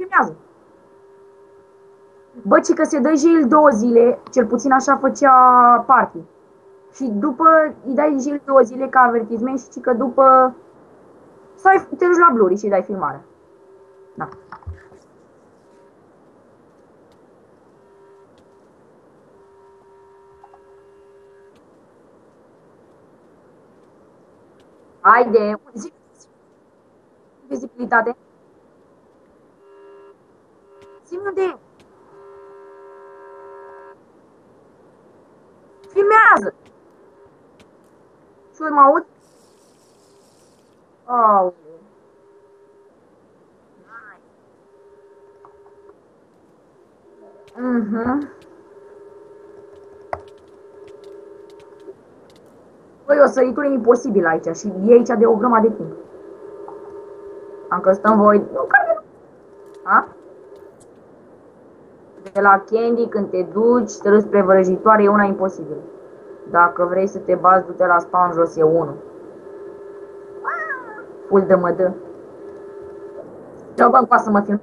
filmează. Bă, ci că se dă jail 2 zile, cel puțin așa făcea party. Și după îi dai jail 2 zile ca avertisment și că după te duci la Bluri și îi dai filmarea. Da. Haide, zi vizibilitate. Zi unde e. Filmează. Și eu mă aud. Oh. Mhm. Băi, o săritură imposibilă aici și e aici de o grămadă de timp. Am că stăm voi. Nu, care a? De la Candy, când te duci, te duci spre vrăjitoare, e una imposibilă. Dacă vrei să te bazi, du-te la spawn jos, e unul. Full de mădă. Eu bă, să mă film.